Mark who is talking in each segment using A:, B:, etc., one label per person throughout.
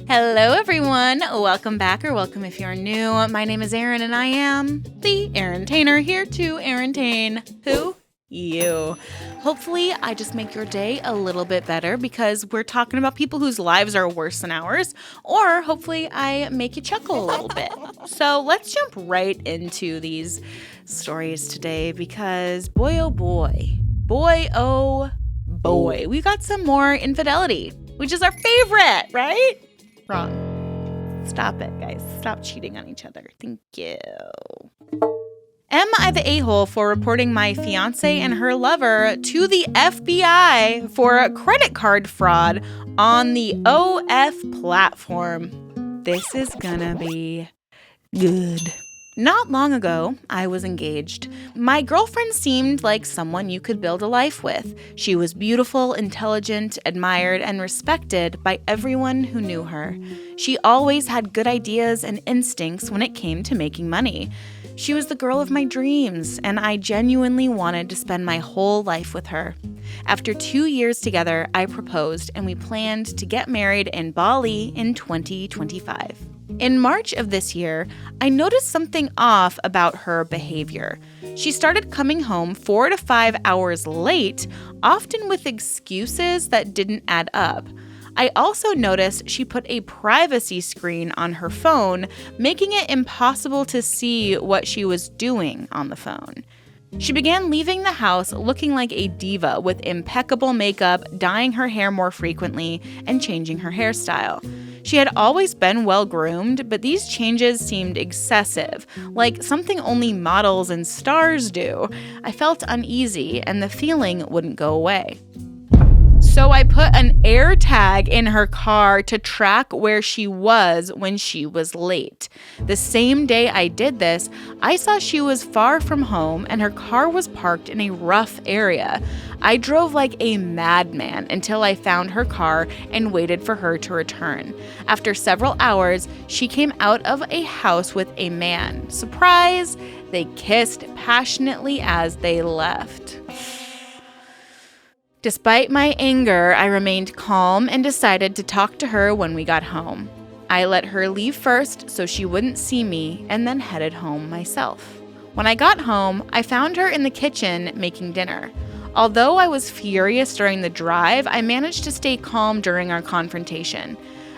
A: Hello, everyone. Welcome back, or welcome if you're new. My name is Erin, and I am the Erintainer, here to Erintain who? You. Hopefully, I just make your day a little bit better because we're talking about people whose lives are worse than ours, or hopefully I make you chuckle a little bit. So let's jump right into these stories today because boy, oh boy, we got some more infidelity, which is our favorite, right? Wrong. Stop it, guys. Stop cheating on each other. Thank you. Am I the a-hole for reporting my fiance and her lover to the FBI for credit card fraud on the OF platform? This is gonna be good. Not long ago, I was engaged. My girlfriend seemed like someone you could build a life with. She was beautiful, intelligent, admired, and respected by everyone who knew her. She always had good ideas and instincts when it came to making money. She was the girl of my dreams, and I genuinely wanted to spend my whole life with her. After 2 years together, I proposed, and we planned to get married in Bali in 2025. In March of this year, I noticed something off about her behavior. She started coming home 4 to 5 hours late, often with excuses that didn't add up. I also noticed she put a privacy screen on her phone, making it impossible to see what she was doing on the phone. She began leaving the house looking like a diva with impeccable makeup, dyeing her hair more frequently, and changing her hairstyle. She had always been well-groomed, but these changes seemed excessive, like something only models and stars do. I felt uneasy, and the feeling wouldn't go away. So I put an air tag in her car to track where she was when she was late. The same day I did this, I saw she was far from home and her car was parked in a rough area. I drove like a madman until I found her car and waited for her to return. After several hours, she came out of a house with a man. Surprise! They kissed passionately as they left. Despite my anger, I remained calm and decided to talk to her when we got home. I let her leave first so she wouldn't see me and then headed home myself. When I got home, I found her in the kitchen making dinner. Although I was furious during the drive, I managed to stay calm during our confrontation.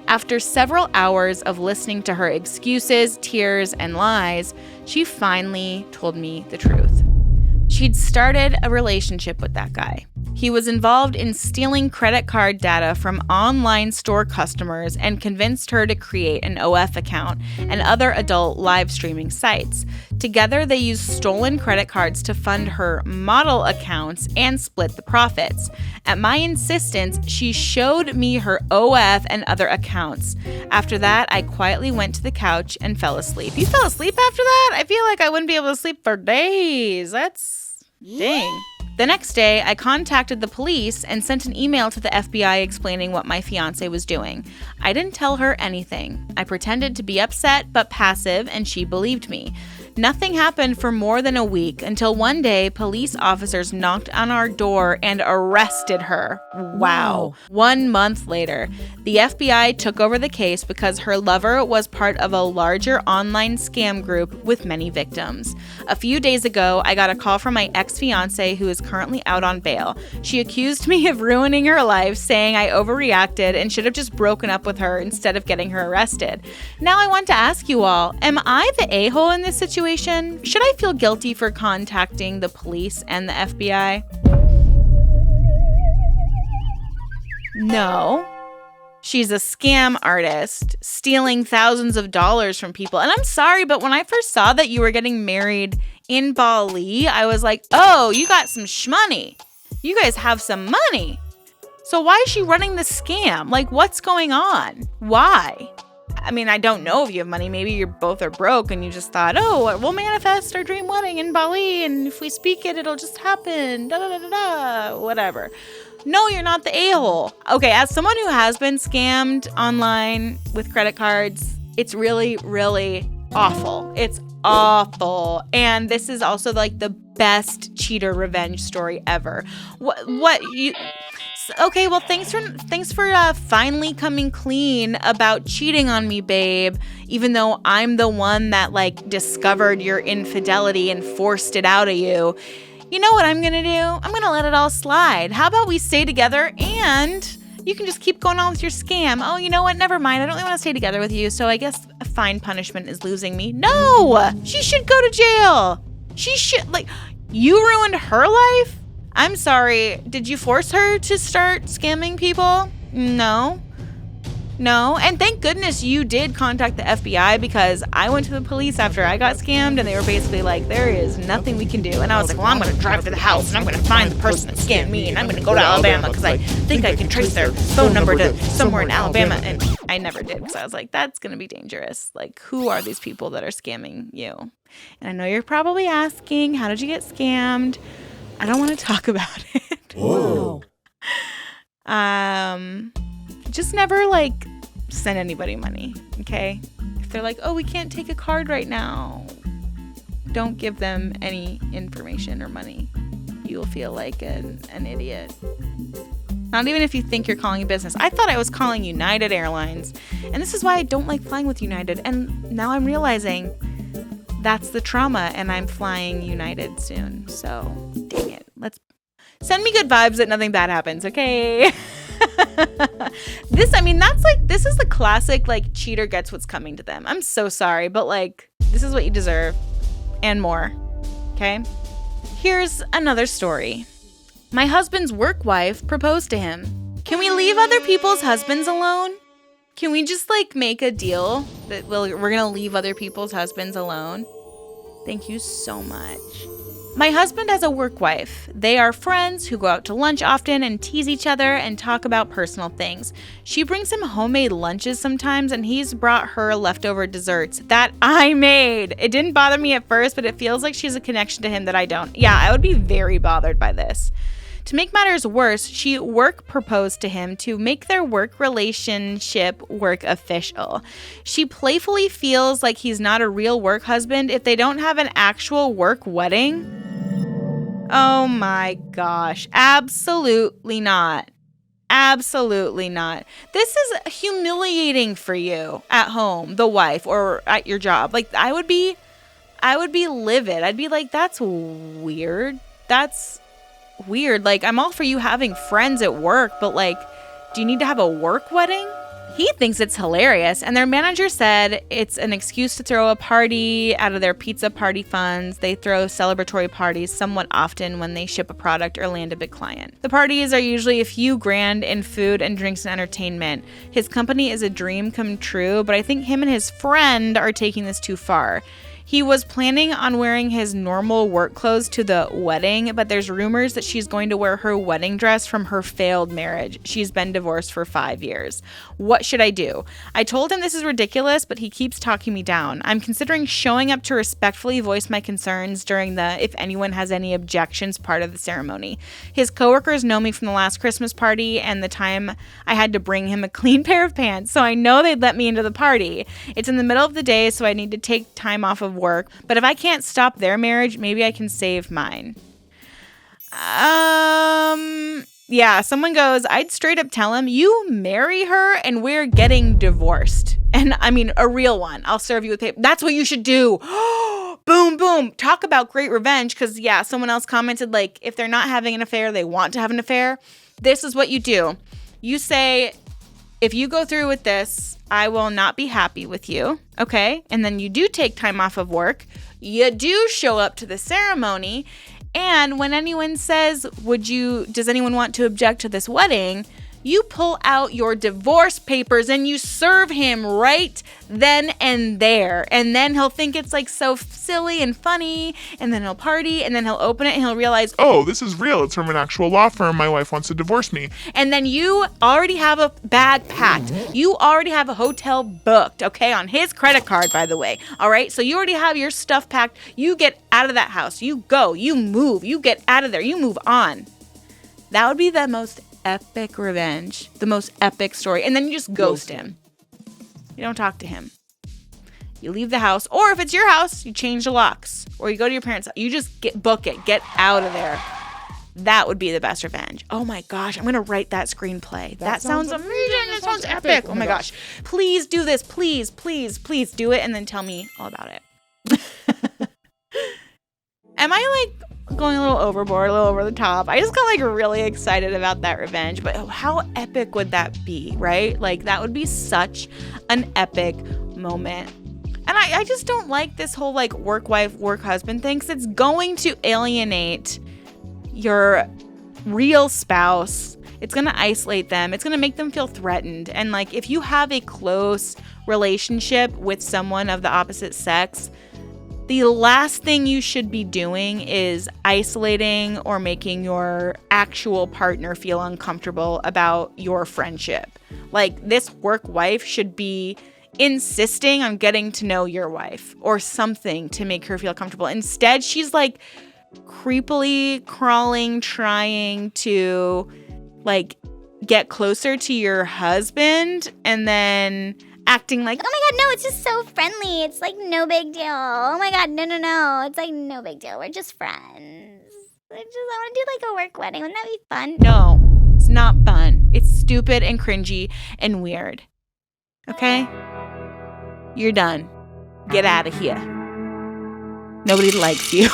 A: After several hours of listening to her excuses, tears, and lies, she finally told me the truth. She'd started a relationship with that guy. He was involved in stealing credit card data from online store customers and convinced her to create an OF account and other adult live streaming sites. Together, they used stolen credit cards to fund her model accounts and split the profits. At my insistence, she showed me her OF and other accounts. After that, I quietly went to the couch and fell asleep. You fell asleep after that? I feel like I wouldn't be able to sleep for days. That's dang. The next day, I contacted the police and sent an email to the FBI explaining what my fiance was doing. I didn't tell her anything. I pretended to be upset but passive, and she believed me. Nothing happened for more than a week until one day police officers knocked on our door and arrested her. Wow. 1 month later, the FBI took over the case because her lover was part of a larger online scam group with many victims. A few days ago, I got a call from my ex-fiance who is currently out on bail. She accused me of ruining her life, saying I overreacted and should have just broken up with her instead of getting her arrested. Now I want to ask you all, am I the a-hole in this situation? Should I feel guilty for contacting the police and the FBI? No. She's a scam artist, stealing thousands of dollars from people. And I'm sorry, but when I first saw that you were getting married in Bali, I was like, oh, you got some shmoney. You guys have some money. So why is she running the scam? Like, what's going on? Why? I mean, I don't know if you have money. Maybe you both are broke and you just thought, oh, we'll manifest our dream wedding in Bali, and if we speak it, it'll just happen. Whatever. No, you're not the a-hole. Okay, as someone who has been scammed online with credit cards, it's really, really awful. It's awful. And this is also like the best cheater revenge story ever. Okay, well, thanks for finally coming clean about cheating on me, babe. Even though I'm the one that like discovered your infidelity and forced it out of you. You know what I'm gonna do? I'm gonna let it all slide. How about we stay together and you can just keep going on with your scam. Oh, you know what? Never mind. I don't really want to stay together with you. So I guess a fine punishment is losing me. No, she should go to jail. She should, like, you ruined her life. I'm sorry. Did you force her to start scamming people? No. And thank goodness you did contact the FBI, because I went to the police after I got scammed and they were basically like, there is nothing we can do. And I was like, well, I'm going to drive to the house and I'm going to find the person that scammed me and I'm going to go to Alabama because I think I can trace their phone number to somewhere in Alabama. And I never did, because I was like, that's going to be dangerous. Like, who are these people that are scamming you? And I know you're probably asking, how did you get scammed? I don't want to talk about it.
B: Whoa.
A: Just never like send anybody money, okay? If they're like, oh, we can't take a card right now, don't give them any information or money. You will feel like an idiot. Not even if you think you're calling a business. I thought I was calling United Airlines, and this is why I don't like flying with United. And now I'm realizing that's the trauma, and I'm flying United soon. So, dang it. Let's send me good vibes that nothing bad happens, okay? This is the classic, like, cheater gets what's coming to them. I'm so sorry, but, like, this is what you deserve and more, okay? Here's another story. My husband's work wife proposed to him. Can we leave other people's husbands alone? Can we just, like, make a deal that we're going to leave other people's husbands alone? Thank you so much. My husband has a work wife. They are friends who go out to lunch often and tease each other and talk about personal things. She brings him homemade lunches sometimes, and he's brought her leftover desserts that I made. It didn't bother me at first, but it feels like she has a connection to him that I don't. Yeah, I would be very bothered by this. To make matters worse, she work proposed to him to make their work relationship work official. She playfully feels like he's not a real work husband if they don't have an actual work wedding. Oh my gosh. Absolutely not. Absolutely not. This is humiliating for you at home, the wife, or at your job. Like, I would be livid. I'd be like, that's weird. That's weird. Like, I'm all for you having friends at work, but like, do you need to have a work wedding? He thinks it's hilarious, and their manager said it's an excuse to throw a party out of their pizza party funds. They throw celebratory parties somewhat often when they ship a product or land a big client. The parties are usually a few grand in food and drinks and entertainment. His company is a dream come true, but I think him and his friend are taking this too far. He was planning on wearing his normal work clothes to the wedding, but there's rumors that she's going to wear her wedding dress from her failed marriage. She's been divorced for 5 years. What should I do? I told him this is ridiculous, but he keeps talking me down. I'm considering showing up to respectfully voice my concerns during the if anyone has any objections part of the ceremony. His coworkers know me from the last Christmas party and the time I had to bring him a clean pair of pants, so I know they'd let me into the party. It's in the middle of the day, so I need to take time off of work, but if I can't stop their marriage, maybe I can save mine. Yeah, someone goes, I'd straight up tell him, you marry her and we're getting divorced. And I mean, a real one. I'll serve you with paper. That's what you should do. Boom, boom. Talk about great revenge. Because yeah, someone else commented, like, if they're not having an affair, they want to have an affair. This is what you do. You say, if you go through with this, I will not be happy with you, okay? And then you do take time off of work. You do show up to the ceremony. And when anyone says, does anyone want to object to this wedding? You pull out your divorce papers and you serve him right then and there. And then he'll think it's like so silly and funny. And then he'll party and then he'll open it and he'll realize,
B: oh, this is real. It's from an actual law firm. My wife wants to divorce me.
A: And then you already have a bag packed. You already have a hotel booked, okay, on his credit card, by the way. All right. So you already have your stuff packed. You get out of that house. You go. You move. You get out of there. You move on. That would be the most epic revenge, the most epic story. And then you just ghost him. You don't talk to him. You leave the house, or if it's your house, you change the locks, or you go to your parents' house. You just book it. Get out of there. That would be the best revenge. Oh my gosh, I'm going to write that screenplay. That sounds amazing. That sounds epic. Oh my gosh. Please do this. Please, please, please do it and then tell me all about it. Am I like going a little overboard, a little over the top? I just got like really excited about that revenge. But how epic would that be, right? Like that would be such an epic moment. And I just don't like this whole like work wife, work husband thing, because it's going to alienate your real spouse. It's going to isolate them. It's going to make them feel threatened. And like if you have a close relationship with someone of the opposite sex, the last thing you should be doing is isolating or making your actual partner feel uncomfortable about your friendship. Like this work wife should be insisting on getting to know your wife or something to make her feel comfortable. Instead, she's like creepily crawling, trying to like get closer to your husband and then acting like,
C: oh my God, no, it's just so friendly. It's like no big deal. Oh my God, no. It's like no big deal. We're just friends. I want to do like a work wedding. Wouldn't that be fun?
A: no, it's not fun. It's stupid and cringy and weird. Okay? You're done. Get out of here. Nobody likes you.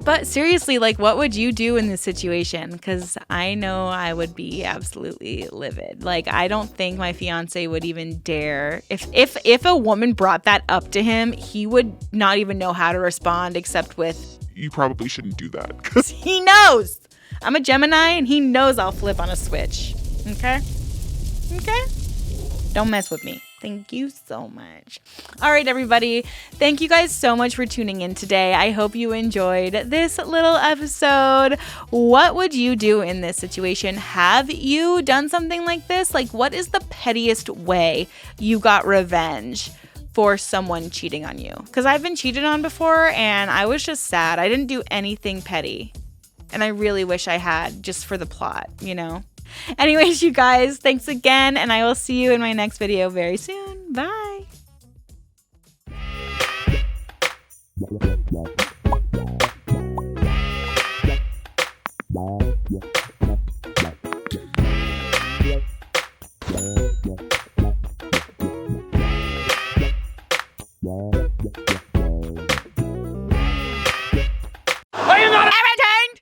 A: But seriously, like, what would you do in this situation? Because I know I would be absolutely livid. Like, I don't think my fiance would even dare. If a woman brought that up to him, he would not even know how to respond except with,
B: You probably shouldn't do that.
A: he knows. I'm a Gemini and he knows I'll flip on a switch. Okay? Okay? Don't mess with me. Thank you so much. All right, everybody. Thank you guys so much for tuning in today. I hope you enjoyed this little episode. What would you do in this situation? Have you done something like this? Like, what is the pettiest way you got revenge for someone cheating on you? Because I've been cheated on before and I was just sad. I didn't do anything petty. And I really wish I had, just for the plot, you know? Anyways, you guys, thanks again, and I will see you in my next video very soon. Bye.